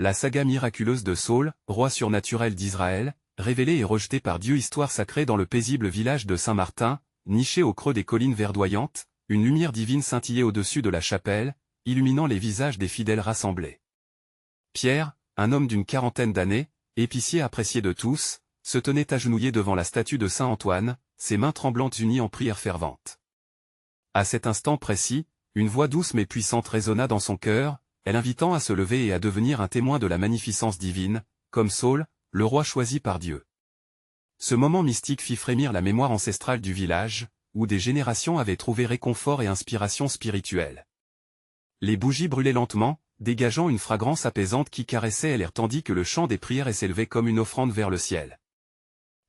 La saga miraculeuse de Saul, roi surnaturel d'Israël, révélé et rejeté par Dieu. Histoire sacrée. Dans le paisible village de Saint-Martin, niché au creux des collines verdoyantes, une lumière divine scintillait au-dessus de la chapelle, illuminant les visages des fidèles rassemblés. Pierre, un homme d'une quarantaine d'années, épicier apprécié de tous, se tenait agenouillé devant la statue de Saint Antoine, ses mains tremblantes unies en prière fervente. À cet instant précis, une voix douce mais puissante résonna dans son cœur, l'invitant à se lever et à devenir un témoin de la magnificence divine, comme Saul, le roi choisi par Dieu. Ce moment mystique fit frémir la mémoire ancestrale du village, où des générations avaient trouvé réconfort et inspiration spirituelle. Les bougies brûlaient lentement, dégageant une fragrance apaisante qui caressait l'air tandis que le chant des prières s'élevait comme une offrande vers le ciel.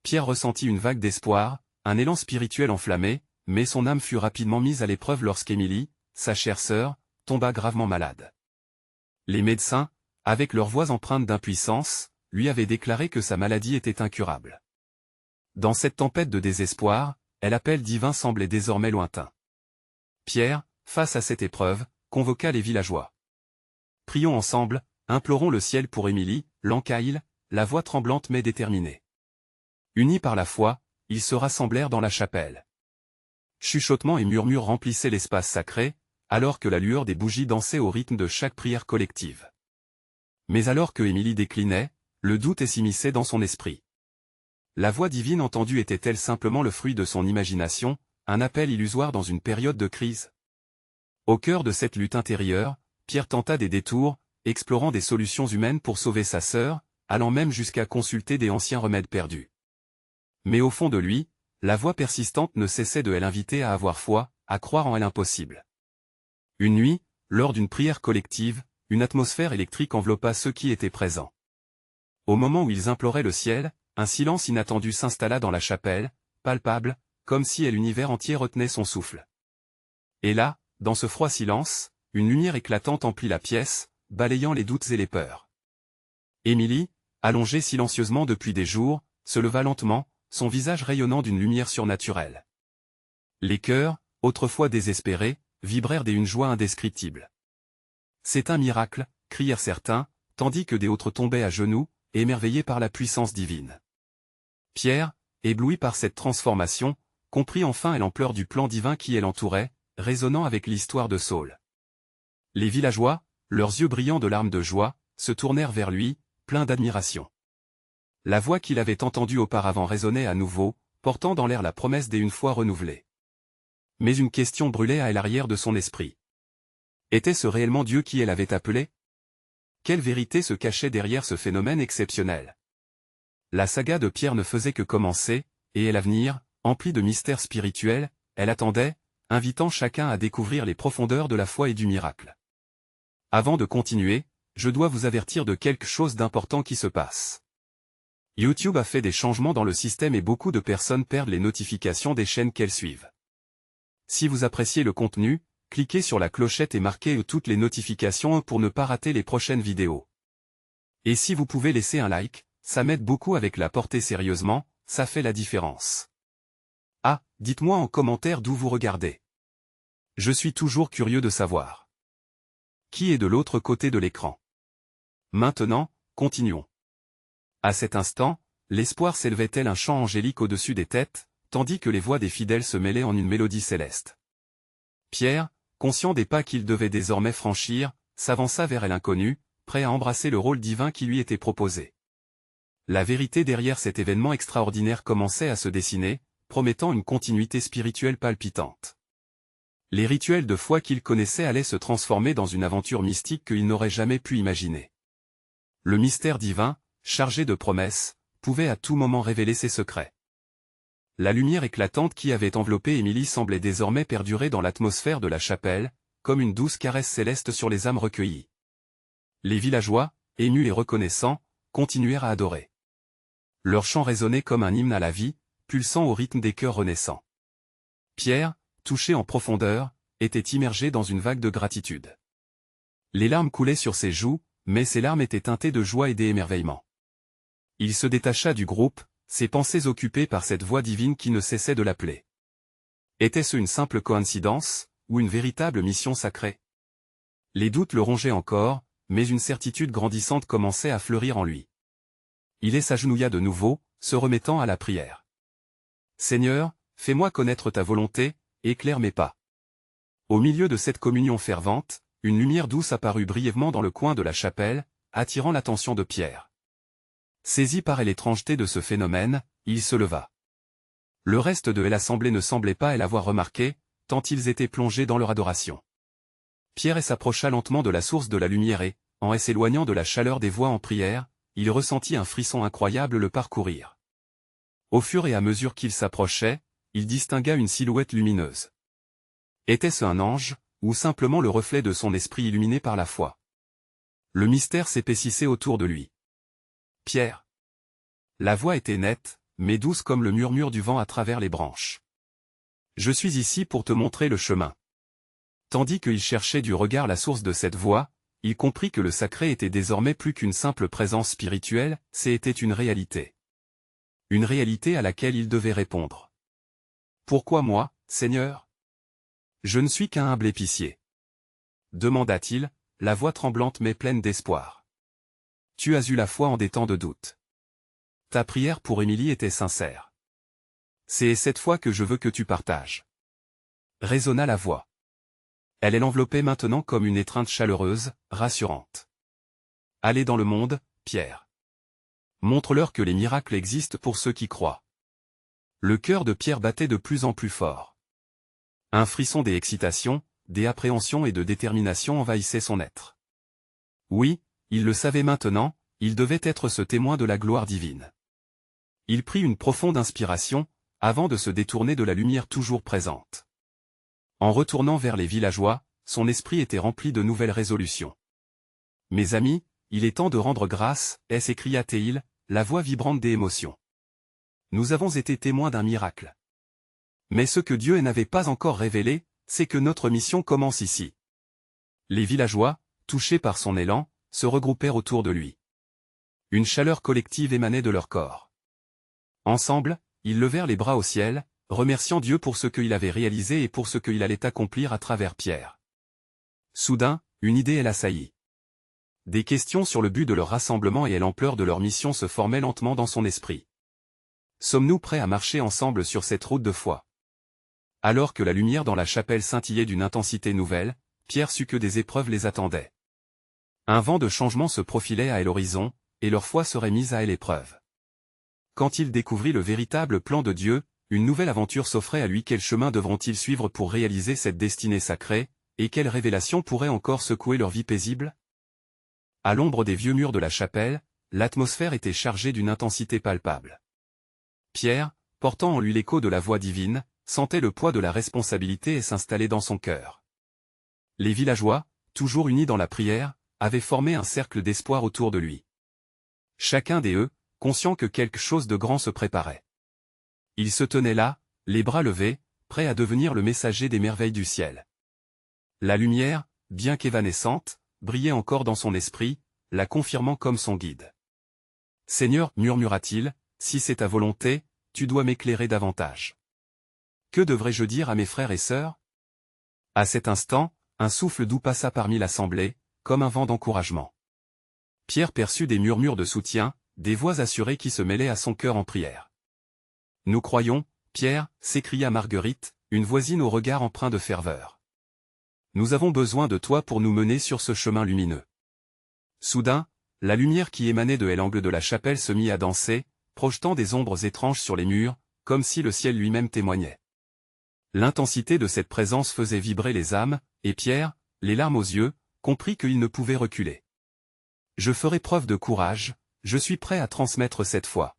Pierre ressentit une vague d'espoir, un élan spirituel enflammé, mais son âme fut rapidement mise à l'épreuve lorsqu'Émilie, sa chère sœur, tomba gravement malade. Les médecins, avec leurs voix empreintes d'impuissance, lui avaient déclaré que sa maladie était incurable. Dans cette tempête de désespoir, l'appel divin semblait désormais lointain. Pierre, face à cette épreuve, convoqua les villageois. « Prions ensemble, implorons le ciel pour Émilie, l'Ancaïle, la voix tremblante mais déterminée. » Unis par la foi, ils se rassemblèrent dans la chapelle. Chuchotements et murmures remplissaient l'espace sacré, alors que la lueur des bougies dansait au rythme de chaque prière collective. Mais alors que Émilie déclinait, le doute s'immisçait dans son esprit. La voix divine entendue était-elle simplement le fruit de son imagination, un appel illusoire dans une période de crise? Au cœur de cette lutte intérieure, Pierre tenta des détours, explorant des solutions humaines pour sauver sa sœur, allant même jusqu'à consulter des anciens remèdes perdus. Mais au fond de lui, la voix persistante ne cessait de l'inviter à avoir foi, à croire en l'impossible. Une nuit, lors d'une prière collective, une atmosphère électrique enveloppa ceux qui étaient présents. Au moment où ils imploraient le ciel, un silence inattendu s'installa dans la chapelle, palpable, comme si l'univers entier retenait son souffle. Et là, dans ce froid silence, une lumière éclatante emplit la pièce, balayant les doutes et les peurs. Émilie, allongée silencieusement depuis des jours, se leva lentement, son visage rayonnant d'une lumière surnaturelle. Les cœurs, autrefois désespérés, vibrèrent d'une joie indescriptible. « C'est un miracle !» crièrent certains, tandis que d'autres tombaient à genoux, émerveillés par la puissance divine. Pierre, ébloui par cette transformation, comprit enfin l'ampleur du plan divin qui l'entourait, résonnant avec l'histoire de Saul. Les villageois, leurs yeux brillants de larmes de joie, se tournèrent vers lui, pleins d'admiration. La voix qu'il avait entendue auparavant résonnait à nouveau, portant dans l'air la promesse une fois renouvelée. Mais une question brûlait à l'arrière de son esprit. Était-ce réellement Dieu qui l'avait appelé? Quelle vérité se cachait derrière ce phénomène exceptionnel? La saga de Pierre ne faisait que commencer, et l'avenir, empli de mystères spirituels, elle attendait, invitant chacun à découvrir les profondeurs de la foi et du miracle. Avant de continuer, je dois vous avertir de quelque chose d'important qui se passe. YouTube a fait des changements dans le système et beaucoup de personnes perdent les notifications des chaînes qu'elles suivent. Si vous appréciez le contenu, cliquez sur la clochette et marquez toutes les notifications pour ne pas rater les prochaines vidéos. Et si vous pouvez laisser un like, ça m'aide beaucoup avec la portée sérieusement, ça fait la différence. Ah, dites-moi en commentaire d'où vous regardez. Je suis toujours curieux de savoir. Qui est de l'autre côté de l'écran? Maintenant, continuons. À cet instant, l'espoir s'élevait tel un chant angélique au-dessus des têtes, tandis que les voix des fidèles se mêlaient en une mélodie céleste. Pierre, conscient des pas qu'il devait désormais franchir, s'avança vers l'inconnu, prêt à embrasser le rôle divin qui lui était proposé. La vérité derrière cet événement extraordinaire commençait à se dessiner, promettant une continuité spirituelle palpitante. Les rituels de foi qu'il connaissait allaient se transformer dans une aventure mystique qu'il n'aurait jamais pu imaginer. Le mystère divin, chargé de promesses, pouvait à tout moment révéler ses secrets. La lumière éclatante qui avait enveloppé Émilie semblait désormais perdurer dans l'atmosphère de la chapelle, comme une douce caresse céleste sur les âmes recueillies. Les villageois, émus et reconnaissants, continuèrent à adorer. Leur chant résonnait comme un hymne à la vie, pulsant au rythme des cœurs renaissants. Pierre, touché en profondeur, était immergé dans une vague de gratitude. Les larmes coulaient sur ses joues, mais ces larmes étaient teintées de joie et d'émerveillement. Il se détacha du groupe, ses pensées occupées par cette voix divine qui ne cessait de l'appeler. Était-ce une simple coïncidence, ou une véritable mission sacrée? Les doutes le rongeaient encore, mais une certitude grandissante commençait à fleurir en lui. Il s'agenouilla de nouveau, se remettant à la prière. « Seigneur, fais-moi connaître ta volonté, éclaire mes pas. » Au milieu de cette communion fervente, une lumière douce apparut brièvement dans le coin de la chapelle, attirant l'attention de Pierre. Saisi par l'étrangeté de ce phénomène, il se leva. Le reste de l'assemblée ne semblait pas l'avoir remarqué, tant ils étaient plongés dans leur adoration. Pierre s'approcha lentement de la source de la lumière et, en s'éloignant de la chaleur des voix en prière, il ressentit un frisson incroyable le parcourir. Au fur et à mesure qu'il s'approchait, il distingua une silhouette lumineuse. Était-ce un ange, ou simplement le reflet de son esprit illuminé par la foi? Le mystère s'épaississait autour de lui. « Pierre !» La voix était nette, mais douce comme le murmure du vent à travers les branches. « Je suis ici pour te montrer le chemin. » Tandis qu'il cherchait du regard la source de cette voix, il comprit que le sacré était désormais plus qu'une simple présence spirituelle, c'était une réalité. Une réalité à laquelle il devait répondre. « Pourquoi moi, Seigneur ? Je ne suis qu'un humble épicier. » demanda-t-il, la voix tremblante mais pleine d'espoir. « Tu as eu la foi en des temps de doute. Ta prière pour Émilie était sincère. C'est cette foi que je veux que tu partages. » Résonna la voix. Elle l'enveloppait maintenant comme une étreinte chaleureuse, rassurante. « Allez dans le monde, Pierre. Montre-leur que les miracles existent pour ceux qui croient. » Le cœur de Pierre battait de plus en plus fort. Un frisson d'excitation, d'appréhension et de détermination envahissait son être. Oui, il le savait maintenant, il devait être ce témoin de la gloire divine. Il prit une profonde inspiration, avant de se détourner de la lumière toujours présente. En retournant vers les villageois, son esprit était rempli de nouvelles résolutions. « Mes amis, il est temps de rendre grâce, » s'écria-t-il, la voix vibrante des émotions. « Nous avons été témoins d'un miracle. Mais ce que Dieu n'avait pas encore révélé, c'est que notre mission commence ici. » Les villageois, touchés par son élan, se regroupèrent autour de lui. Une chaleur collective émanait de leur corps. Ensemble, ils levèrent les bras au ciel, remerciant Dieu pour ce qu'il avait réalisé et pour ce qu'il allait accomplir à travers Pierre. Soudain, une idée l'assaillit. Des questions sur le but de leur rassemblement et l'ampleur de leur mission se formaient lentement dans son esprit. Sommes-nous prêts à marcher ensemble sur cette route de foi? Alors que la lumière dans la chapelle scintillait d'une intensité nouvelle, Pierre sut que des épreuves les attendaient. Un vent de changement se profilait à l'horizon, et leur foi serait mise à l'épreuve. Quand il découvrit le véritable plan de Dieu, une nouvelle aventure s'offrait à lui. Quel chemin devront-ils suivre pour réaliser cette destinée sacrée, et quelle révélation pourrait encore secouer leur vie paisible? À l'ombre des vieux murs de la chapelle, l'atmosphère était chargée d'une intensité palpable. Pierre, portant en lui l'écho de la voix divine, sentait le poids de la responsabilité et s'installer dans son cœur. Les villageois, toujours unis dans la prière, avaient formé un cercle d'espoir autour de lui. Chacun d'eux, conscient que quelque chose de grand se préparait. Il se tenait là, les bras levés, prêt à devenir le messager des merveilles du ciel. La lumière, bien qu'évanescente, brillait encore dans son esprit, la confirmant comme son guide. « Seigneur, murmura-t-il, si c'est ta volonté, tu dois m'éclairer davantage. Que devrais-je dire à mes frères et sœurs ?» À cet instant, un souffle doux passa parmi l'assemblée, comme un vent d'encouragement. Pierre perçut des murmures de soutien, des voix assurées qui se mêlaient à son cœur en prière. « Nous croyons, Pierre, » s'écria Marguerite, une voisine au regard empreint de ferveur. « Nous avons besoin de toi pour nous mener sur ce chemin lumineux. » Soudain, la lumière qui émanait de l'angle de la chapelle se mit à danser, projetant des ombres étranges sur les murs, comme si le ciel lui-même témoignait. L'intensité de cette présence faisait vibrer les âmes, et Pierre, les larmes aux yeux, comprit qu'il ne pouvait reculer. « Je ferai preuve de courage, je suis prêt à transmettre cette foi. »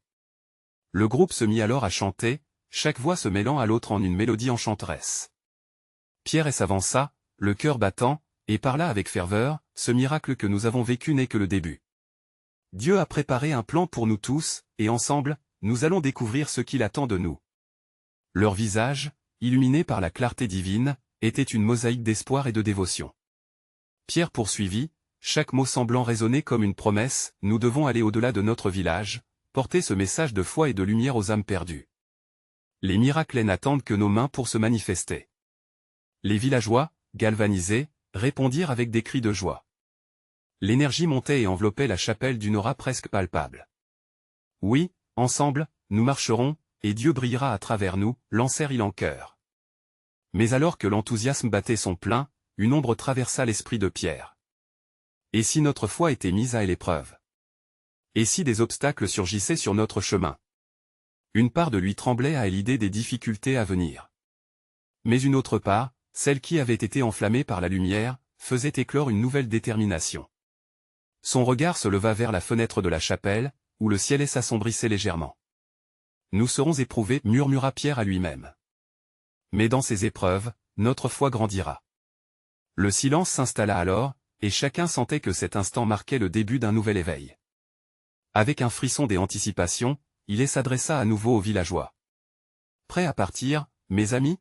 Le groupe se mit alors à chanter, chaque voix se mêlant à l'autre en une mélodie enchanteresse. Pierre s'avança, le cœur battant, et parla avec ferveur, « Ce miracle que nous avons vécu n'est que le début. Dieu a préparé un plan pour nous tous, et ensemble, nous allons découvrir ce qu'il attend de nous. » Leur visage, illuminé par la clarté divine, était une mosaïque d'espoir et de dévotion. Pierre poursuivit, chaque mot semblant résonner comme une promesse, « Nous devons aller au-delà de notre village, porter ce message de foi et de lumière aux âmes perdues. Les miracles n'attendent que nos mains pour se manifester. » Les villageois, galvanisés, répondirent avec des cris de joie. L'énergie montait et enveloppait la chapelle d'une aura presque palpable. Oui, ensemble, nous marcherons, et Dieu brillera à travers nous, lancèrent-ils en chœur. Mais alors que l'enthousiasme battait son plein, une ombre traversa l'esprit de Pierre. Et si notre foi était mise à l'épreuve? Et si des obstacles surgissaient sur notre chemin? Une part de lui tremblait à l'idée des difficultés à venir. Mais une autre part, celle qui avait été enflammée par la lumière, faisait éclore une nouvelle détermination. Son regard se leva vers la fenêtre de la chapelle, où le ciel s'assombrissait légèrement. « Nous serons éprouvés, murmura Pierre à lui-même. Mais dans ces épreuves, notre foi grandira. » Le silence s'installa alors, et chacun sentait que cet instant marquait le début d'un nouvel éveil. Avec un frisson des anticipations, il s'adressa à nouveau aux villageois. « Prêts à partir, mes amis?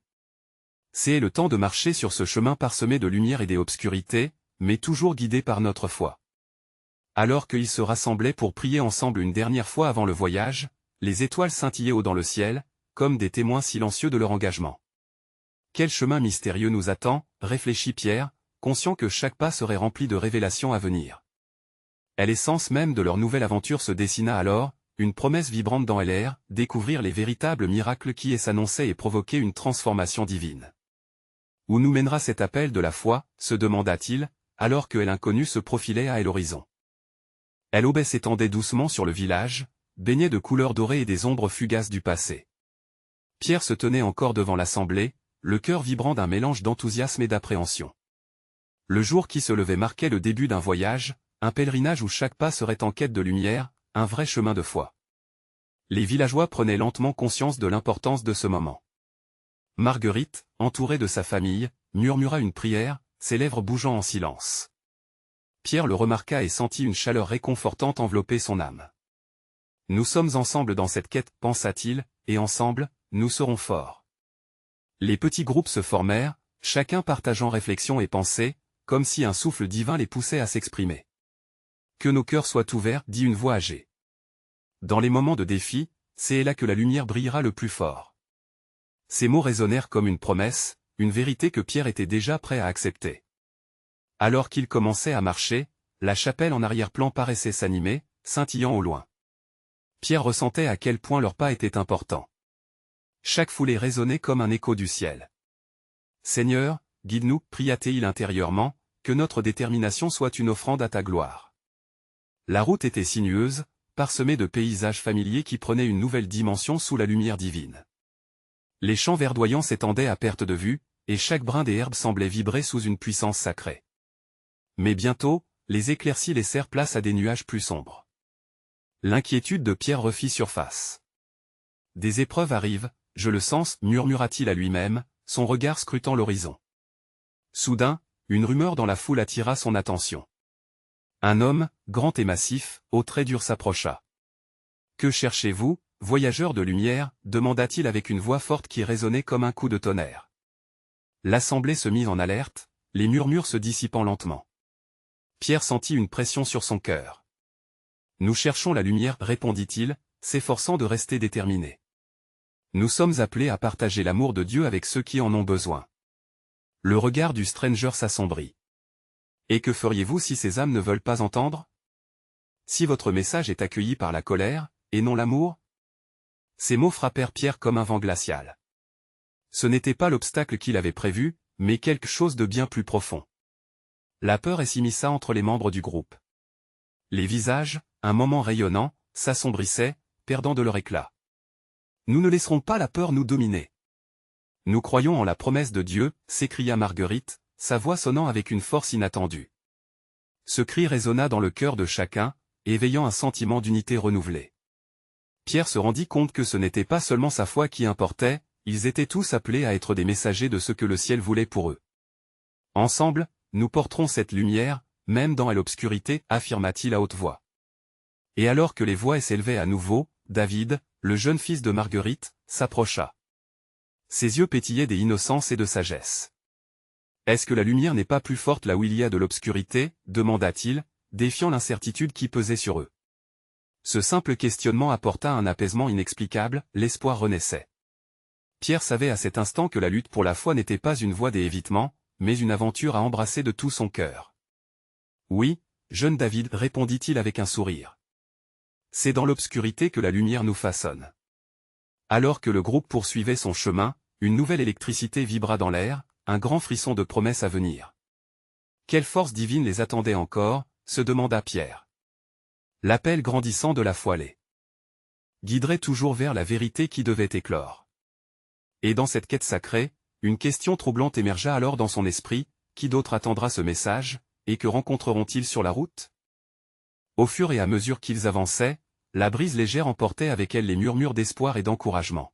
C'est le temps de marcher sur ce chemin parsemé de lumière et d'obscurité, mais toujours guidé par notre foi. » Alors qu'ils se rassemblaient pour prier ensemble une dernière fois avant le voyage, les étoiles scintillaient haut dans le ciel, comme des témoins silencieux de leur engagement. Quel chemin mystérieux nous attend, réfléchit Pierre, conscient que chaque pas serait rempli de révélations à venir. À l'essence même de leur nouvelle aventure se dessina alors, une promesse vibrante dans l'air, découvrir les véritables miracles qui s'annonçaient et provoquer une transformation divine. Où nous mènera cet appel de la foi, se demanda-t-il, alors que l'inconnu se profilait à l'horizon. L'aube s'étendait doucement sur le village, baigné de couleurs dorées et des ombres fugaces du passé. Pierre se tenait encore devant l'assemblée, le cœur vibrant d'un mélange d'enthousiasme et d'appréhension. Le jour qui se levait marquait le début d'un voyage, un pèlerinage où chaque pas serait en quête de lumière, un vrai chemin de foi. Les villageois prenaient lentement conscience de l'importance de ce moment. Marguerite, entourée de sa famille, murmura une prière, ses lèvres bougeant en silence. Pierre le remarqua et sentit une chaleur réconfortante envelopper son âme. « Nous sommes ensemble dans cette quête, pensa-t-il, et ensemble, nous serons forts. » Les petits groupes se formèrent, chacun partageant réflexions et pensées, comme si un souffle divin les poussait à s'exprimer. « Que nos cœurs soient ouverts, dit une voix âgée. Dans les moments de défi, c'est là que la lumière brillera le plus fort. » Ces mots résonnèrent comme une promesse, une vérité que Pierre était déjà prêt à accepter. Alors qu'ils commençaient à marcher, la chapelle en arrière-plan paraissait s'animer, scintillant au loin. Pierre ressentait à quel point leur pas était important. Chaque foulée résonnait comme un écho du ciel. « Seigneur, guide-nous, pria-t-il intérieurement, que notre détermination soit une offrande à ta gloire. » La route était sinueuse, parsemée de paysages familiers qui prenaient une nouvelle dimension sous la lumière divine. Les champs verdoyants s'étendaient à perte de vue, et chaque brin des herbes semblait vibrer sous une puissance sacrée. Mais bientôt, les éclaircies laissèrent place à des nuages plus sombres. L'inquiétude de Pierre refit surface. « Des épreuves arrivent, je le sens, murmura-t-il à lui-même, son regard scrutant l'horizon. Soudain, une rumeur dans la foule attira son attention. Un homme, grand et massif, aux traits durs s'approcha. « Que cherchez-vous, voyageurs de lumière » demanda-t-il avec une voix forte qui résonnait comme un coup de tonnerre. L'assemblée se mit en alerte, les murmures se dissipant lentement. Pierre sentit une pression sur son cœur. « Nous cherchons la lumière, répondit-il, s'efforçant de rester déterminé. Nous sommes appelés à partager l'amour de Dieu avec ceux qui en ont besoin. » Le regard du stranger s'assombrit. « Et que feriez-vous si ces âmes ne veulent pas entendre? Si votre message est accueilli par la colère, et non l'amour ?» Ces mots frappèrent Pierre comme un vent glacial. Ce n'était pas l'obstacle qu'il avait prévu, mais quelque chose de bien plus profond. La peur s'immisça entre les membres du groupe. Les visages, un moment rayonnants, s'assombrissaient, perdant de leur éclat. « Nous ne laisserons pas la peur nous dominer. Nous croyons en la promesse de Dieu, » s'écria Marguerite, sa voix sonnant avec une force inattendue. Ce cri résonna dans le cœur de chacun, éveillant un sentiment d'unité renouvelée. Pierre se rendit compte que ce n'était pas seulement sa foi qui importait, ils étaient tous appelés à être des messagers de ce que le ciel voulait pour eux. Ensemble, nous porterons cette lumière, même dans l'obscurité, affirma-t-il à haute voix. Et alors que les voix s'élevaient à nouveau, David, le jeune fils de Marguerite, s'approcha. Ses yeux pétillaient d'innocence et de sagesse. « Est-ce que la lumière n'est pas plus forte là où il y a de l'obscurité » demanda-t-il, défiant l'incertitude qui pesait sur eux. Ce simple questionnement apporta un apaisement inexplicable, l'espoir renaissait. Pierre savait à cet instant que la lutte pour la foi n'était pas une voie d'évitement, mais une aventure à embrasser de tout son cœur. Oui, jeune David, répondit-il avec un sourire. C'est dans l'obscurité que la lumière nous façonne. Alors que le groupe poursuivait son chemin, une nouvelle électricité vibra dans l'air, un grand frisson de promesses à venir. Quelle force divine les attendait encore, se demanda Pierre. L'appel grandissant de la foi les guiderait toujours vers la vérité qui devait éclore. Et dans cette quête sacrée, une question troublante émergea alors dans son esprit, qui d'autre attendra ce message, et que rencontreront-ils sur la route? Au fur et à mesure qu'ils avançaient, la brise légère emportait avec elle les murmures d'espoir et d'encouragement.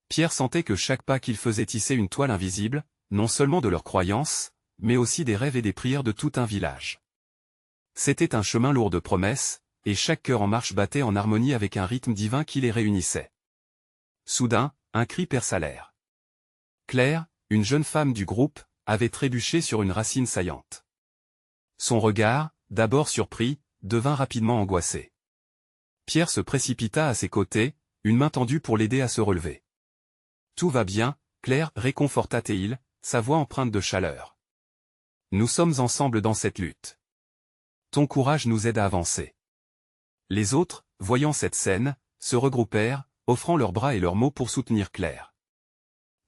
Pierre sentait que chaque pas qu'il faisait tissait une toile invisible, non seulement de leurs croyances, mais aussi des rêves et des prières de tout un village. C'était un chemin lourd de promesses, et chaque cœur en marche battait en harmonie avec un rythme divin qui les réunissait. Soudain, un cri perça l'air. Claire, une jeune femme du groupe, avait trébuché sur une racine saillante. Son regard, d'abord surpris, devint rapidement angoissé. Pierre se précipita à ses côtés, une main tendue pour l'aider à se relever. « Tout va bien, Claire, » réconforta Théil, sa voix empreinte de chaleur. « Nous sommes ensemble dans cette lutte. Ton courage nous aide à avancer. » Les autres, voyant cette scène, se regroupèrent, offrant leurs bras et leurs mots pour soutenir Claire.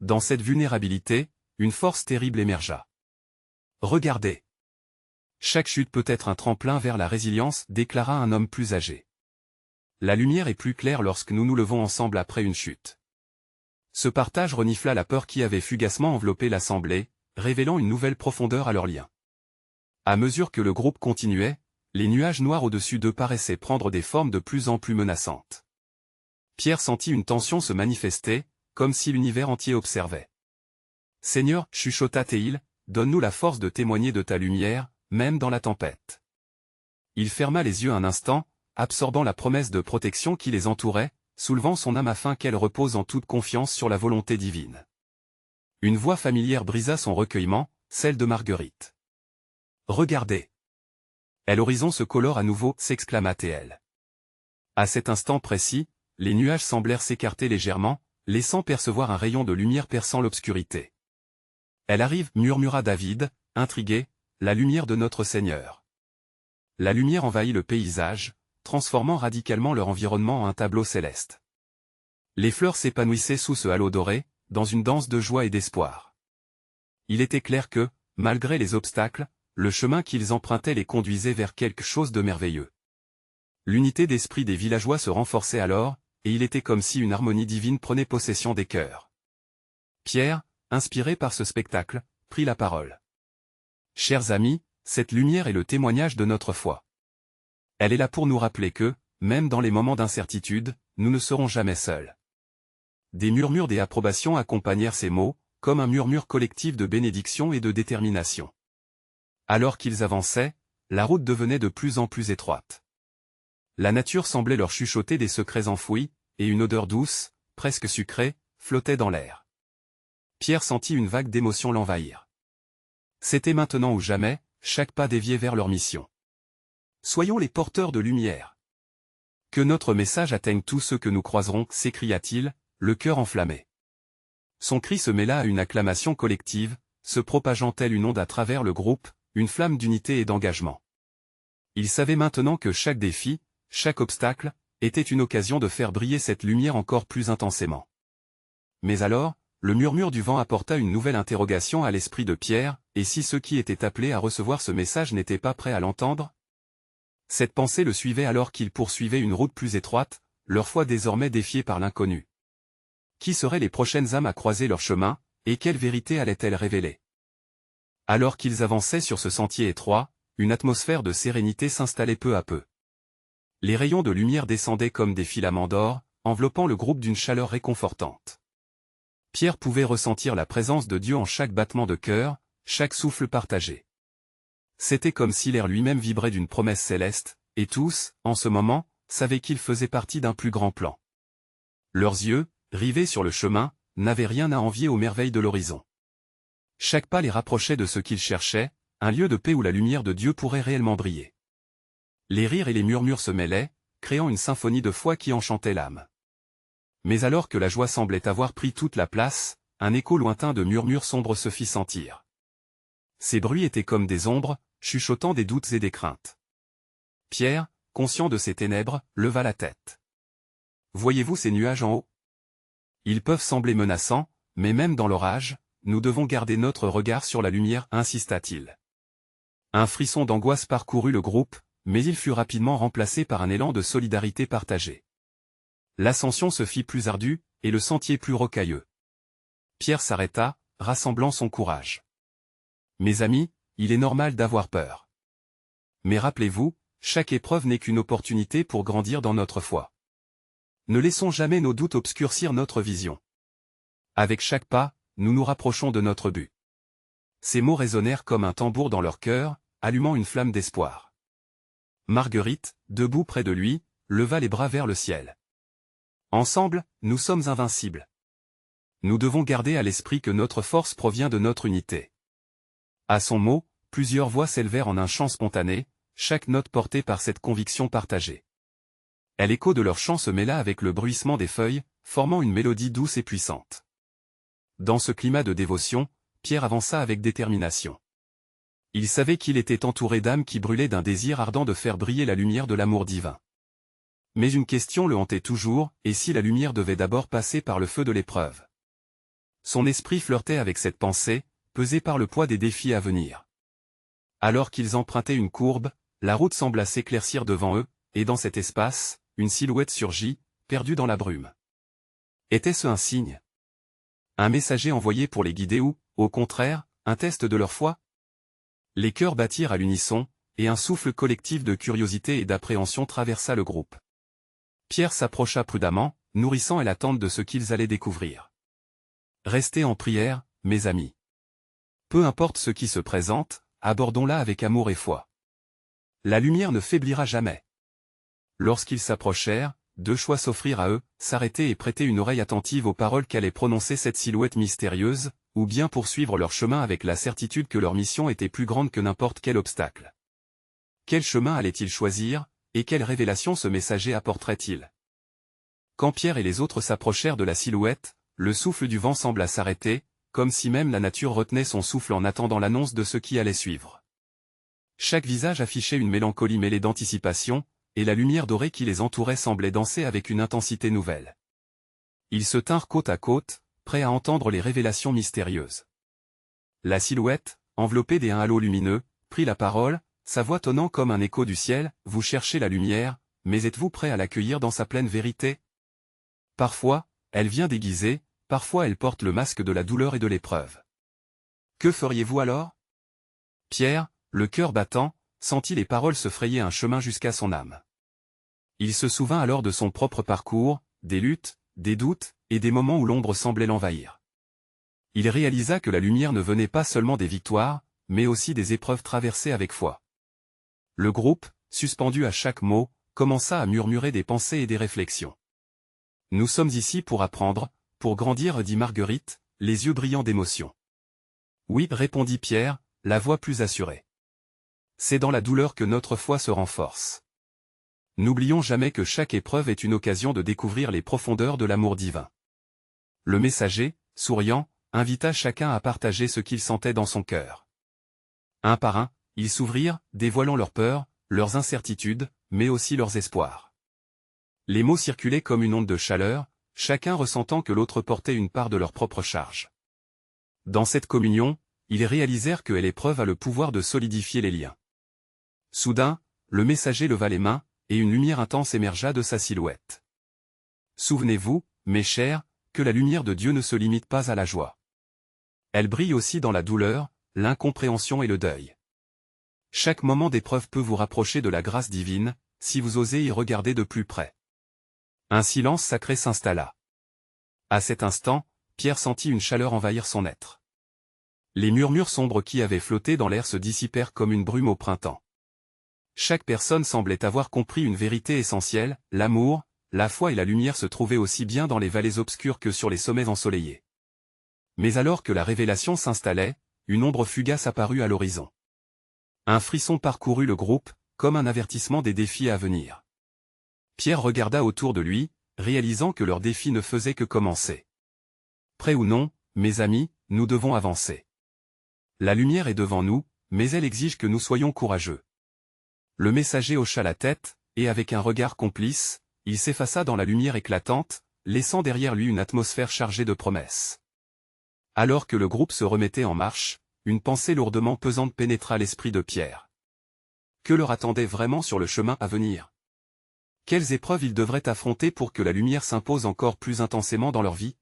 Dans cette vulnérabilité, une force terrible émergea. « Regardez. Chaque chute peut être un tremplin vers la résilience, » déclara un homme plus âgé. La lumière est plus claire lorsque nous nous levons ensemble après une chute. Ce partage renifla la peur qui avait fugacement enveloppé l'assemblée, révélant une nouvelle profondeur à leur lien. À mesure que le groupe continuait, les nuages noirs au-dessus d'eux paraissaient prendre des formes de plus en plus menaçantes. Pierre sentit une tension se manifester, comme si l'univers entier observait. « Seigneur, » chuchota Théil, « donne-nous la force de témoigner de ta lumière, même dans la tempête. » Il ferma les yeux un instant, absorbant la promesse de protection qui les entourait, soulevant son âme afin qu'elle repose en toute confiance sur la volonté divine. Une voix familière brisa son recueillement, celle de Marguerite. « Regardez. Et l'horizon se colore à nouveau, » s'exclama Théil. À cet instant précis, les nuages semblèrent s'écarter légèrement, laissant percevoir un rayon de lumière perçant l'obscurité. « Elle arrive, » murmura David, intrigué, « la lumière de notre Seigneur. » La lumière envahit le paysage, transformant radicalement leur environnement en un tableau céleste. Les fleurs s'épanouissaient sous ce halo doré, dans une danse de joie et d'espoir. Il était clair que, malgré les obstacles, le chemin qu'ils empruntaient les conduisait vers quelque chose de merveilleux. L'unité d'esprit des villageois se renforçait alors, et il était comme si une harmonie divine prenait possession des cœurs. Pierre, inspiré par ce spectacle, prit la parole. « Chers amis, cette lumière est le témoignage de notre foi. Elle est là pour nous rappeler que, même dans les moments d'incertitude, nous ne serons jamais seuls. » Des murmures d'approbation accompagnèrent ces mots, comme un murmure collectif de bénédiction et de détermination. Alors qu'ils avançaient, la route devenait de plus en plus étroite. La nature semblait leur chuchoter des secrets enfouis, et une odeur douce, presque sucrée, flottait dans l'air. Pierre sentit une vague d'émotion l'envahir. C'était maintenant ou jamais, chaque pas déviait vers leur mission. Soyons les porteurs de lumière. Que notre message atteigne tous ceux que nous croiserons, s'écria-t-il, le cœur enflammé. Son cri se mêla à une acclamation collective, se propageant telle une onde à travers le groupe, une flamme d'unité et d'engagement. Il savait maintenant que chaque défi, chaque obstacle, était une occasion de faire briller cette lumière encore plus intensément. Mais alors, le murmure du vent apporta une nouvelle interrogation à l'esprit de Pierre, et si ceux qui étaient appelés à recevoir ce message n'étaient pas prêts à l'entendre? Cette pensée le suivait alors qu'ils poursuivaient une route plus étroite, leur foi désormais défiée par l'inconnu. Qui seraient les prochaines âmes à croiser leur chemin, et quelle vérité allait-elle révéler? Alors qu'ils avançaient sur ce sentier étroit, une atmosphère de sérénité s'installait peu à peu. Les rayons de lumière descendaient comme des filaments d'or, enveloppant le groupe d'une chaleur réconfortante. Pierre pouvait ressentir la présence de Dieu en chaque battement de cœur, chaque souffle partagé. C'était comme si l'air lui-même vibrait d'une promesse céleste, et tous, en ce moment, savaient qu'ils faisaient partie d'un plus grand plan. Leurs yeux, rivés sur le chemin, n'avaient rien à envier aux merveilles de l'horizon. Chaque pas les rapprochait de ce qu'ils cherchaient, un lieu de paix où la lumière de Dieu pourrait réellement briller. Les rires et les murmures se mêlaient, créant une symphonie de foi qui enchantait l'âme. Mais alors que la joie semblait avoir pris toute la place, un écho lointain de murmures sombres se fit sentir. Ces bruits étaient comme des ombres, chuchotant des doutes et des craintes. Pierre, conscient de ces ténèbres, leva la tête. Voyez-vous ces nuages en haut? Ils peuvent sembler menaçants, mais même dans l'orage, nous devons garder notre regard sur la lumière, insista-t-il. Un frisson d'angoisse parcourut le groupe, mais il fut rapidement remplacé par un élan de solidarité partagée. L'ascension se fit plus ardue, et le sentier plus rocailleux. Pierre s'arrêta, rassemblant son courage. Mes amis, il est normal d'avoir peur. Mais rappelez-vous, chaque épreuve n'est qu'une opportunité pour grandir dans notre foi. Ne laissons jamais nos doutes obscurcir notre vision. Avec chaque pas, nous nous rapprochons de notre but. Ces mots résonnèrent comme un tambour dans leur cœur, allumant une flamme d'espoir. Marguerite, debout près de lui, leva les bras vers le ciel. Ensemble, nous sommes invincibles. Nous devons garder à l'esprit que notre force provient de notre unité. À son mot, plusieurs voix s'élevèrent en un chant spontané, chaque note portée par cette conviction partagée. L'écho de leur chant se mêla avec le bruissement des feuilles, formant une mélodie douce et puissante. Dans ce climat de dévotion, Pierre avança avec détermination. Il savait qu'il était entouré d'âmes qui brûlaient d'un désir ardent de faire briller la lumière de l'amour divin. Mais une question le hantait toujours, et si la lumière devait d'abord passer par le feu de l'épreuve? Son esprit flirtait avec cette pensée, pesé par le poids des défis à venir. Alors qu'ils empruntaient une courbe, la route sembla s'éclaircir devant eux, et dans cet espace, une silhouette surgit, perdue dans la brume. Était-ce un signe? Un messager envoyé pour les guider ou, au contraire, un test de leur foi? Les cœurs battirent à l'unisson, et un souffle collectif de curiosité et d'appréhension traversa le groupe. Pierre s'approcha prudemment, nourrissant l'attente de ce qu'ils allaient découvrir. Restez en prière, mes amis. Peu importe ce qui se présente, abordons-la avec amour et foi. La lumière ne faiblira jamais. Lorsqu'ils s'approchèrent, deux choix s'offrirent à eux, s'arrêter et prêter une oreille attentive aux paroles qu'allait prononcer cette silhouette mystérieuse, ou bien poursuivre leur chemin avec la certitude que leur mission était plus grande que n'importe quel obstacle. Quel chemin allait-il choisir, et quelle révélation ce messager apporterait-il? Quand Pierre et les autres s'approchèrent de la silhouette, le souffle du vent sembla s'arrêter, comme si même la nature retenait son souffle en attendant l'annonce de ce qui allait suivre. Chaque visage affichait une mélancolie mêlée d'anticipation, et la lumière dorée qui les entourait semblait danser avec une intensité nouvelle. Ils se tinrent côte à côte, prêts à entendre les révélations mystérieuses. La silhouette, enveloppée d'un halo lumineux, prit la parole, sa voix tonnant comme un écho du ciel. Vous cherchez la lumière, mais êtes-vous prêt à l'accueillir dans sa pleine vérité? Parfois, elle vient déguisée, parfois elle porte le masque de la douleur et de l'épreuve. Que feriez-vous alors? Pierre, le cœur battant, sentit les paroles se frayer un chemin jusqu'à son âme. Il se souvint alors de son propre parcours, des luttes, des doutes, et des moments où l'ombre semblait l'envahir. Il réalisa que la lumière ne venait pas seulement des victoires, mais aussi des épreuves traversées avec foi. Le groupe, suspendu à chaque mot, commença à murmurer des pensées et des réflexions. Nous sommes ici pour apprendre, pour grandir, dit Marguerite, les yeux brillants d'émotion. Oui, répondit Pierre, la voix plus assurée. C'est dans la douleur que notre foi se renforce. N'oublions jamais que chaque épreuve est une occasion de découvrir les profondeurs de l'amour divin. Le messager, souriant, invita chacun à partager ce qu'il sentait dans son cœur. Un par un, ils s'ouvrirent, dévoilant leurs peurs, leurs incertitudes, mais aussi leurs espoirs. Les mots circulaient comme une onde de chaleur, chacun ressentant que l'autre portait une part de leur propre charge. Dans cette communion, ils réalisèrent que l'épreuve a le pouvoir de solidifier les liens. Soudain, le messager leva les mains, et une lumière intense émergea de sa silhouette. Souvenez-vous, mes chers, que la lumière de Dieu ne se limite pas à la joie. Elle brille aussi dans la douleur, l'incompréhension et le deuil. Chaque moment d'épreuve peut vous rapprocher de la grâce divine, si vous osez y regarder de plus près. Un silence sacré s'installa. À cet instant, Pierre sentit une chaleur envahir son être. Les murmures sombres qui avaient flotté dans l'air se dissipèrent comme une brume au printemps. Chaque personne semblait avoir compris une vérité essentielle, l'amour, la foi et la lumière se trouvaient aussi bien dans les vallées obscures que sur les sommets ensoleillés. Mais alors que la révélation s'installait, une ombre fugace apparut à l'horizon. Un frisson parcourut le groupe, comme un avertissement des défis à venir. Pierre regarda autour de lui, réalisant que leur défi ne faisait que commencer. Prêts ou non, mes amis, nous devons avancer. La lumière est devant nous, mais elle exige que nous soyons courageux. Le messager hocha la tête, et avec un regard complice, il s'effaça dans la lumière éclatante, laissant derrière lui une atmosphère chargée de promesses. Alors que le groupe se remettait en marche, une pensée lourdement pesante pénétra l'esprit de Pierre. Que leur attendait vraiment sur le chemin à venir? Quelles épreuves ils devraient affronter pour que la lumière s'impose encore plus intensément dans leur vie?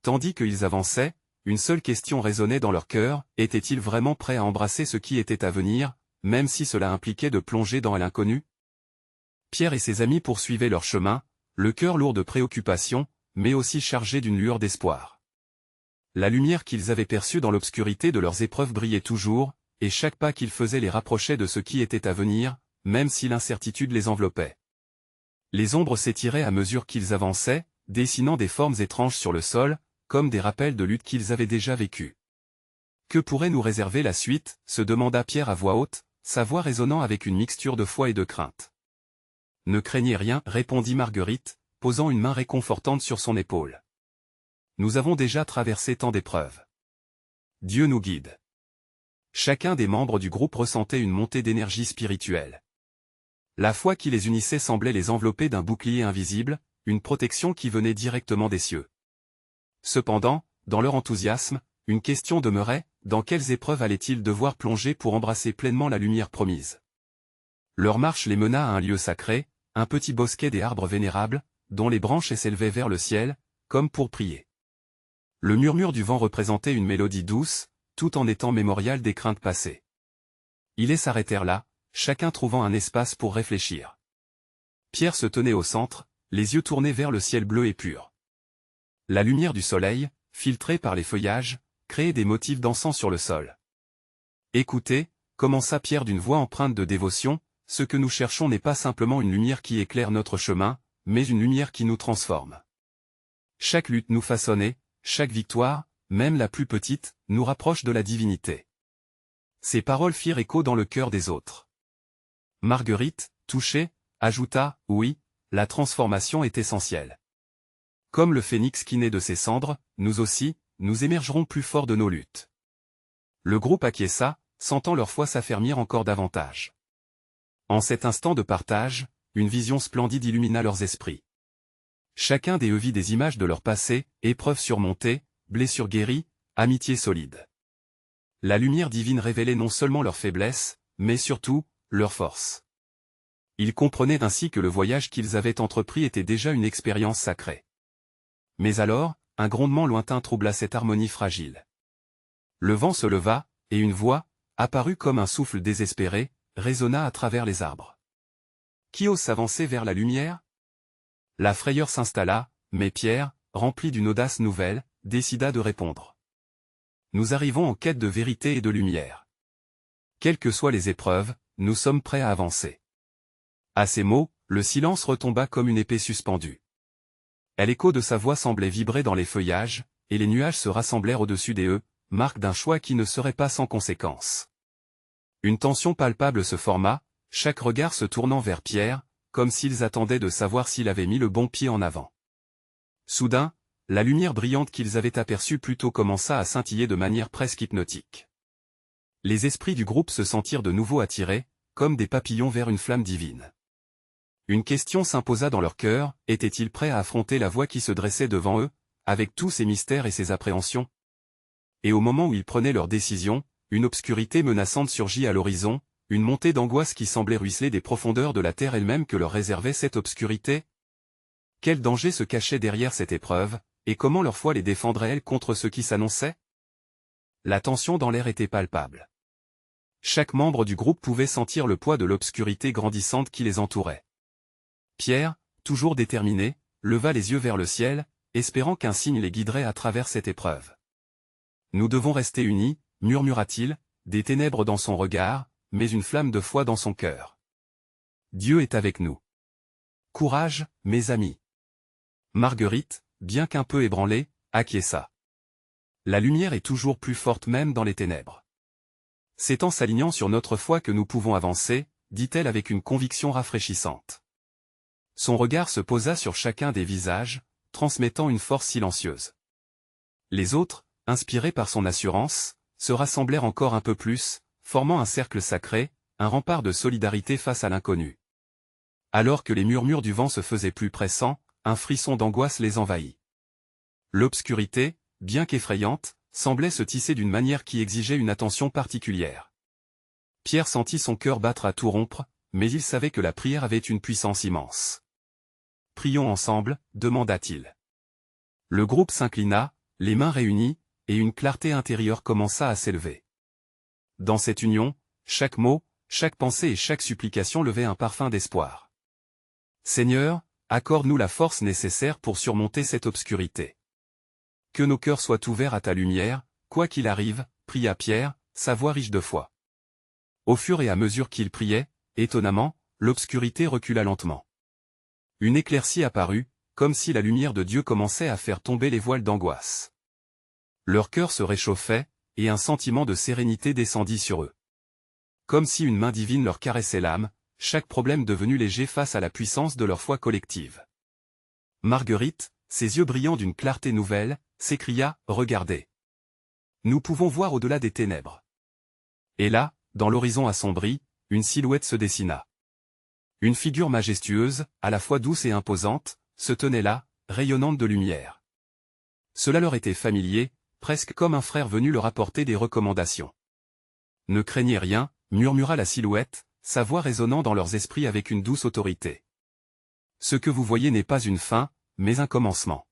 Tandis qu'ils avançaient, une seule question résonnait dans leur cœur, étaient-ils vraiment prêts à embrasser ce qui était à venir, même si cela impliquait de plonger dans l'inconnu? Pierre et ses amis poursuivaient leur chemin, le cœur lourd de préoccupation, mais aussi chargé d'une lueur d'espoir. La lumière qu'ils avaient perçue dans l'obscurité de leurs épreuves brillait toujours, et chaque pas qu'ils faisaient les rapprochait de ce qui était à venir, même si l'incertitude les enveloppait. Les ombres s'étiraient à mesure qu'ils avançaient, dessinant des formes étranges sur le sol, comme des rappels de lutte qu'ils avaient déjà vécues. Que pourrait nous réserver la suite, se demanda Pierre à voix haute, sa voix résonnant avec une mixture de foi et de crainte. Ne craignez rien, répondit Marguerite, posant une main réconfortante sur son épaule. Nous avons déjà traversé tant d'épreuves. Dieu nous guide. Chacun des membres du groupe ressentait une montée d'énergie spirituelle. La foi qui les unissait semblait les envelopper d'un bouclier invisible, une protection qui venait directement des cieux. Cependant, dans leur enthousiasme, une question demeurait, dans quelles épreuves allaient-ils devoir plonger pour embrasser pleinement la lumière promise? Leur marche les mena à un lieu sacré, un petit bosquet des arbres vénérables, dont les branches s'élevaient vers le ciel, comme pour prier. Le murmure du vent représentait une mélodie douce, tout en étant mémorial des craintes passées. Ils s'arrêtèrent là, chacun trouvant un espace pour réfléchir. Pierre se tenait au centre, les yeux tournés vers le ciel bleu et pur. La lumière du soleil, filtrée par les feuillages, créait des motifs dansant sur le sol. Écoutez, commença Pierre d'une voix empreinte de dévotion, ce que nous cherchons n'est pas simplement une lumière qui éclaire notre chemin, mais une lumière qui nous transforme. Chaque lutte nous façonnait, chaque victoire, même la plus petite, nous rapproche de la divinité. Ces paroles firent écho dans le cœur des autres. Marguerite, touchée, ajouta, oui, la transformation est essentielle. Comme le phénix qui naît de ses cendres, nous aussi, nous émergerons plus forts de nos luttes. Le groupe acquiesça, sentant leur foi s'affermir encore davantage. En cet instant de partage, une vision splendide illumina leurs esprits. Chacun d'eux vit des images de leur passé, épreuves surmontées, blessures guéries, amitié solide. La lumière divine révélait non seulement leur faiblesse, mais surtout, leur force. Ils comprenaient ainsi que le voyage qu'ils avaient entrepris était déjà une expérience sacrée. Mais alors, un grondement lointain troubla cette harmonie fragile. Le vent se leva, et une voix, apparue comme un souffle désespéré, résonna à travers les arbres. Qui ose s'avancer vers la lumière? La frayeur s'installa, mais Pierre, rempli d'une audace nouvelle, décida de répondre. Nous arrivons en quête de vérité et de lumière. Quelles que soient les épreuves, nous sommes prêts à avancer. À ces mots, le silence retomba comme une épée suspendue. L'écho de sa voix semblait vibrer dans les feuillages, et les nuages se rassemblèrent au-dessus d'eux, marque d'un choix qui ne serait pas sans conséquence. Une tension palpable se forma, chaque regard se tournant vers Pierre, comme s'ils attendaient de savoir s'il avait mis le bon pied en avant. Soudain, la lumière brillante qu'ils avaient aperçue plus tôt commença à scintiller de manière presque hypnotique. Les esprits du groupe se sentirent de nouveau attirés, comme des papillons vers une flamme divine. Une question s'imposa dans leur cœur, étaient-ils prêts à affronter la voie qui se dressait devant eux, avec tous ses mystères et ses appréhensions? Et au moment où ils prenaient leur décision, une obscurité menaçante surgit à l'horizon, une montée d'angoisse qui semblait ruisseler des profondeurs de la terre elle-même que leur réservait cette obscurité. Quel danger se cachait derrière cette épreuve, et comment leur foi les défendrait-elle contre ce qui s'annonçait? La tension dans l'air était palpable. Chaque membre du groupe pouvait sentir le poids de l'obscurité grandissante qui les entourait. Pierre, toujours déterminé, leva les yeux vers le ciel, espérant qu'un signe les guiderait à travers cette épreuve. Nous devons rester unis, murmura-t-il, des ténèbres dans son regard, mais une flamme de foi dans son cœur. Dieu est avec nous. Courage, mes amis. Marguerite, bien qu'un peu ébranlée, acquiesça. La lumière est toujours plus forte même dans les ténèbres. C'est en s'alignant sur notre foi que nous pouvons avancer, dit-elle avec une conviction rafraîchissante. Son regard se posa sur chacun des visages, transmettant une force silencieuse. Les autres, inspirés par son assurance, se rassemblèrent encore un peu plus, formant un cercle sacré, un rempart de solidarité face à l'inconnu. Alors que les murmures du vent se faisaient plus pressants, un frisson d'angoisse les envahit. L'obscurité, bien qu'effrayante, semblait se tisser d'une manière qui exigeait une attention particulière. Pierre sentit son cœur battre à tout rompre, mais il savait que la prière avait une puissance immense. « Prions ensemble » demanda-t-il. Le groupe s'inclina, les mains réunies, et une clarté intérieure commença à s'élever. Dans cette union, chaque mot, chaque pensée et chaque supplication levait un parfum d'espoir. « Seigneur, accorde-nous la force nécessaire pour surmonter cette obscurité. Que nos cœurs soient ouverts à ta lumière, quoi qu'il arrive, » pria Pierre, sa voix riche de foi. Au fur et à mesure qu'il priait, étonnamment, l'obscurité recula lentement. Une éclaircie apparut, comme si la lumière de Dieu commençait à faire tomber les voiles d'angoisse. Leur cœur se réchauffait, et un sentiment de sérénité descendit sur eux. Comme si une main divine leur caressait l'âme, chaque problème devenu léger face à la puissance de leur foi collective. Marguerite, ses yeux brillants d'une clarté nouvelle, s'écria « Regardez. Nous pouvons voir au-delà des ténèbres. » Et là, dans l'horizon assombri, une silhouette se dessina. Une figure majestueuse, à la fois douce et imposante, se tenait là, rayonnante de lumière. Cela leur était familier, presque comme un frère venu leur apporter des recommandations. « Ne craignez rien » murmura la silhouette, sa voix résonnant dans leurs esprits avec une douce autorité. « Ce que vous voyez n'est pas une fin, mais un commencement.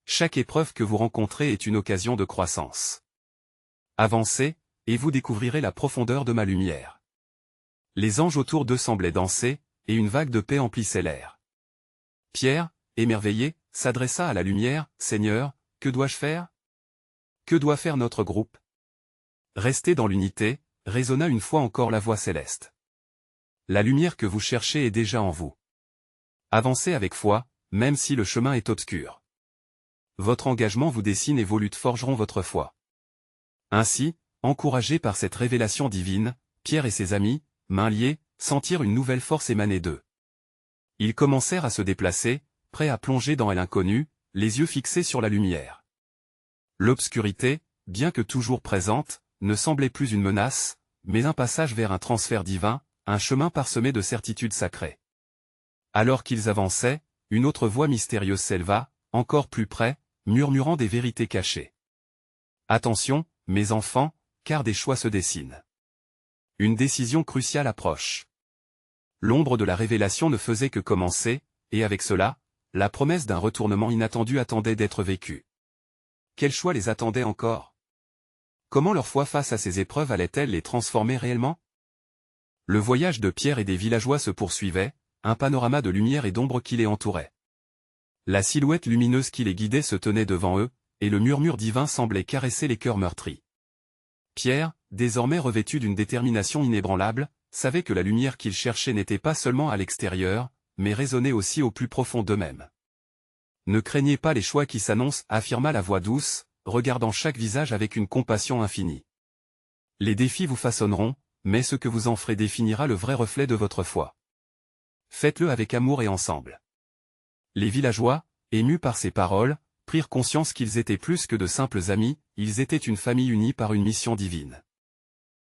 Chaque épreuve que vous rencontrez est une occasion de croissance. Avancez, et vous découvrirez la profondeur de ma lumière. » Les anges autour d'eux semblaient danser, et une vague de paix emplissait l'air. Pierre, émerveillé, s'adressa à la lumière. « Seigneur, que dois-je faire ? Que doit faire notre groupe ? » Restez dans l'unité, résonna une fois encore la voix céleste. La lumière que vous cherchez est déjà en vous. Avancez avec foi, même si le chemin est obscur. Votre engagement vous dessine et vos luttes forgeront votre foi. Ainsi, encouragés par cette révélation divine, Pierre et ses amis, mains liées, sentirent une nouvelle force émaner d'eux. Ils commencèrent à se déplacer, prêts à plonger dans l'inconnu, les yeux fixés sur la lumière. L'obscurité, bien que toujours présente, ne semblait plus une menace, mais un passage vers un transfert divin, un chemin parsemé de certitudes sacrées. Alors qu'ils avançaient, une autre voix mystérieuse s'éleva, encore plus près, murmurant des vérités cachées. « Attention, mes enfants, car des choix se dessinent. Une décision cruciale approche. » L'ombre de la révélation ne faisait que commencer, et avec cela, la promesse d'un retournement inattendu attendait d'être vécue. Quel choix les attendait encore? Comment leur foi face à ces épreuves allait-elle les transformer réellement? Le voyage de Pierre et des villageois se poursuivait, un panorama de lumière et d'ombre qui les entourait. La silhouette lumineuse qui les guidait se tenait devant eux, et le murmure divin semblait caresser les cœurs meurtris. Pierre, désormais revêtu d'une détermination inébranlable, savait que la lumière qu'il cherchait n'était pas seulement à l'extérieur, mais résonnait aussi au plus profond d'eux-mêmes. « Ne craignez pas les choix qui s'annoncent » affirma la voix douce, regardant chaque visage avec une compassion infinie. « Les défis vous façonneront, mais ce que vous en ferez définira le vrai reflet de votre foi. Faites-le avec amour et ensemble. » Les villageois, émus par ces paroles, prirent conscience qu'ils étaient plus que de simples amis, ils étaient une famille unie par une mission divine.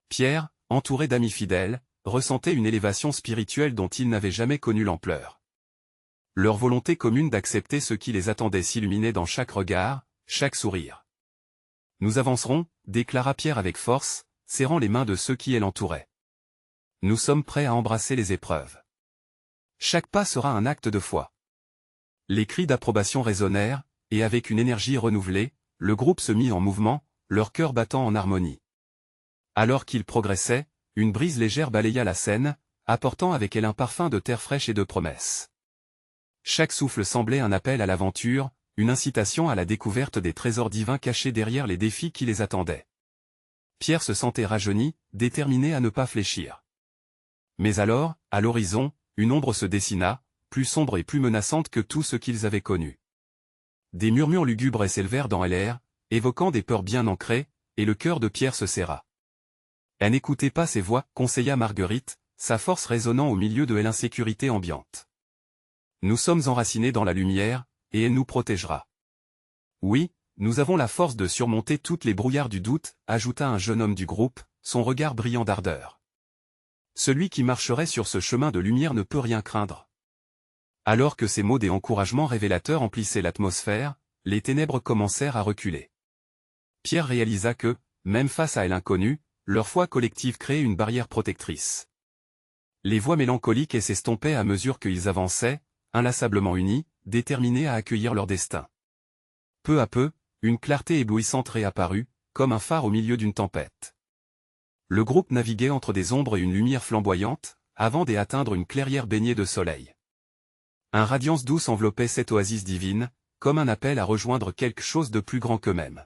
Pierre, entouré d'amis fidèles, ressentait une élévation spirituelle dont il n'avait jamais connu l'ampleur. Leur volonté commune d'accepter ce qui les attendait s'illuminait dans chaque regard, chaque sourire. « Nous avancerons » déclara Pierre avec force, serrant les mains de ceux qui l'entouraient. « Nous sommes prêts à embrasser les épreuves. Chaque pas sera un acte de foi. » Les cris d'approbation résonnèrent, et avec une énergie renouvelée, le groupe se mit en mouvement, leur cœur battant en harmonie. Alors qu'ils progressaient, une brise légère balaya la scène, apportant avec elle un parfum de terre fraîche et de promesses. Chaque souffle semblait un appel à l'aventure, une incitation à la découverte des trésors divins cachés derrière les défis qui les attendaient. Pierre se sentait rajeuni, déterminé à ne pas fléchir. Mais alors, à l'horizon, une ombre se dessina, plus sombre et plus menaçante que tout ce qu'ils avaient connu. Des murmures lugubres s'élevèrent dans l'air, évoquant des peurs bien ancrées, et le cœur de Pierre se serra. « Elle n'écoutait pas ces voix » conseilla Marguerite, sa force résonnant au milieu de l'insécurité ambiante. « Nous sommes enracinés dans la lumière, et elle nous protégera. »« Oui, nous avons la force de surmonter toutes les brouillards du doute » ajouta un jeune homme du groupe, son regard brillant d'ardeur. Celui qui marcherait sur ce chemin de lumière ne peut rien craindre. Alors que ces mots d'encouragement révélateurs emplissaient l'atmosphère, les ténèbres commencèrent à reculer. Pierre réalisa que, même face à l'inconnu, leur foi collective créait une barrière protectrice. Les voix mélancoliques s'estompaient à mesure qu'ils avançaient, inlassablement unis, déterminés à accueillir leur destin. Peu à peu, une clarté éblouissante réapparut, comme un phare au milieu d'une tempête. Le groupe naviguait entre des ombres et une lumière flamboyante, avant d'atteindre une clairière baignée de soleil. Un radiance douce enveloppait cette oasis divine, comme un appel à rejoindre quelque chose de plus grand qu'eux-mêmes.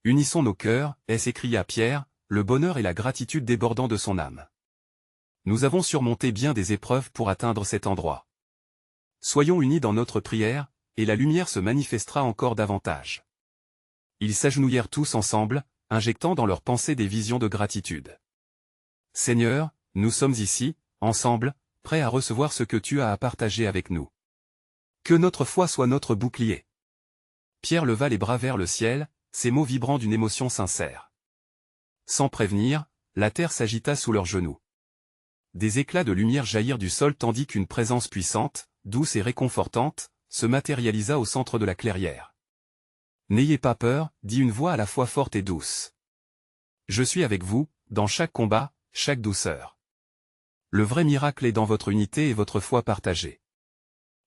Unissons nos cœurs, s'écria Pierre, le bonheur et la gratitude débordant de son âme. Nous avons surmonté bien des épreuves pour atteindre cet endroit. Soyons unis dans notre prière, et la lumière se manifestera encore davantage. Ils s'agenouillèrent tous ensemble, injectant dans leurs pensées des visions de gratitude. Seigneur, nous sommes ici, ensemble, prêts à recevoir ce que tu as à partager avec nous. Que notre foi soit notre bouclier. Pierre leva les bras vers le ciel, ses mots vibrant d'une émotion sincère. Sans prévenir, la terre s'agita sous leurs genoux. Des éclats de lumière jaillirent du sol tandis qu'une présence puissante, douce et réconfortante, se matérialisa au centre de la clairière. « N'ayez pas peur, dit une voix à la fois forte et douce. Je suis avec vous, dans chaque combat, chaque douceur. Le vrai miracle est dans votre unité et votre foi partagée. »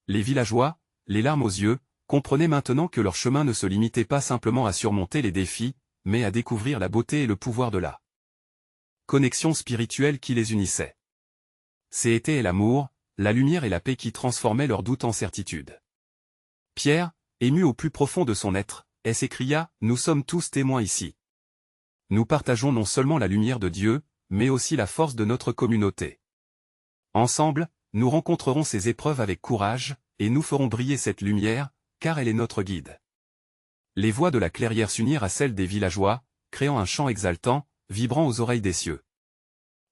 Les villageois, les larmes aux yeux, comprenaient maintenant que leur chemin ne se limitait pas simplement à surmonter les défis, mais à découvrir la beauté et le pouvoir de la connexion spirituelle qui les unissait. C'était l'amour, la lumière et la paix qui transformaient leurs doutes en certitude. Pierre, ému au plus profond de son être, s'écria, « Nous sommes tous témoins ici. Nous partageons non seulement la lumière de Dieu, mais aussi la force de notre communauté. Ensemble, nous rencontrerons ces épreuves avec courage, et nous ferons briller cette lumière, car elle est notre guide. » Les voix de la clairière s'unirent à celles des villageois, créant un chant exaltant, vibrant aux oreilles des cieux.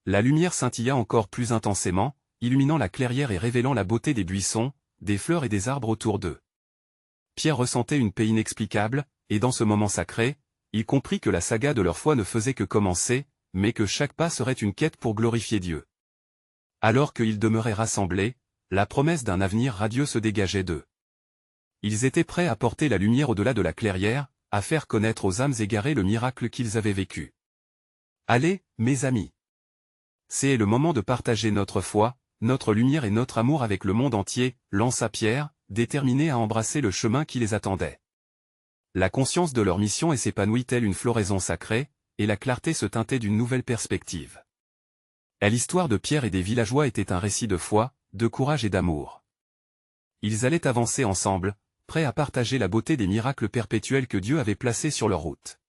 La lumière scintilla encore plus intensément, illuminant la clairière et révélant la beauté des buissons, des fleurs et des arbres autour d'eux. Pierre ressentait une paix inexplicable, et dans ce moment sacré, il comprit que la saga de leur foi ne faisait que commencer, mais que chaque pas serait une quête pour glorifier Dieu. Alors qu'ils demeuraient rassemblés, la promesse d'un avenir radieux se dégageait d'eux. Ils étaient prêts à porter la lumière au-delà de la clairière, à faire connaître aux âmes égarées le miracle qu'ils avaient vécu. Allez, mes amis. C'est le moment de partager notre foi, notre lumière et notre amour avec le monde entier, lança Pierre, déterminé à embrasser le chemin qui les attendait. La conscience de leur mission s'épanouit telle une floraison sacrée, et la clarté se teintait d'une nouvelle perspective. L'histoire de Pierre et des villageois était un récit de foi, de courage et d'amour. Ils allaient avancer ensemble, prêts à partager la beauté des miracles perpétuels que Dieu avait placés sur leur route.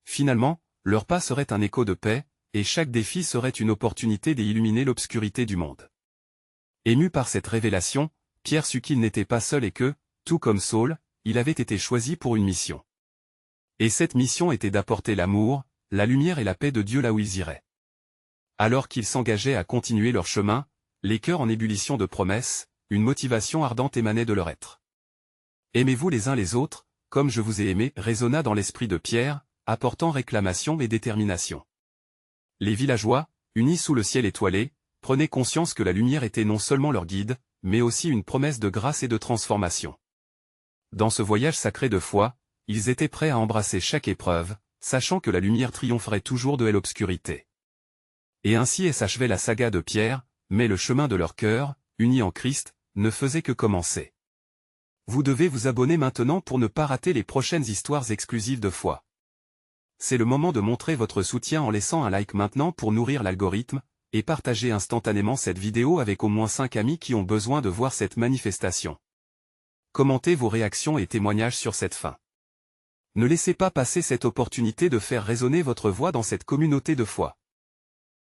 Finalement, leur pas serait un écho de paix, et chaque défi serait une opportunité d'illuminer l'obscurité du monde. Ému par cette révélation, Pierre sut qu'il n'était pas seul et que, tout comme Saul, il avait été choisi pour une mission. Et cette mission était d'apporter l'amour, la lumière et la paix de Dieu là où ils iraient. Alors qu'ils s'engageaient à continuer leur chemin, les cœurs en ébullition de promesses, une motivation ardente émanait de leur être. « Aimez-vous les uns les autres, comme je vous ai aimé » résonna dans l'esprit de Pierre, apportant réclamation et détermination. Les villageois, unis sous le ciel étoilé, prenaient conscience que la lumière était non seulement leur guide, mais aussi une promesse de grâce et de transformation. Dans ce voyage sacré de foi, ils étaient prêts à embrasser chaque épreuve, sachant que la lumière triompherait toujours de l'obscurité. Et ainsi s'achevait la saga de Pierre, mais le chemin de leur cœur, unis en Christ, ne faisait que commencer. Vous devez vous abonner maintenant pour ne pas rater les prochaines histoires exclusives de foi. C'est le moment de montrer votre soutien en laissant un like maintenant pour nourrir l'algorithme, et partager instantanément cette vidéo avec au moins 5 amis qui ont besoin de voir cette manifestation. Commentez vos réactions et témoignages sur cette fin. Ne laissez pas passer cette opportunité de faire résonner votre voix dans cette communauté de foi.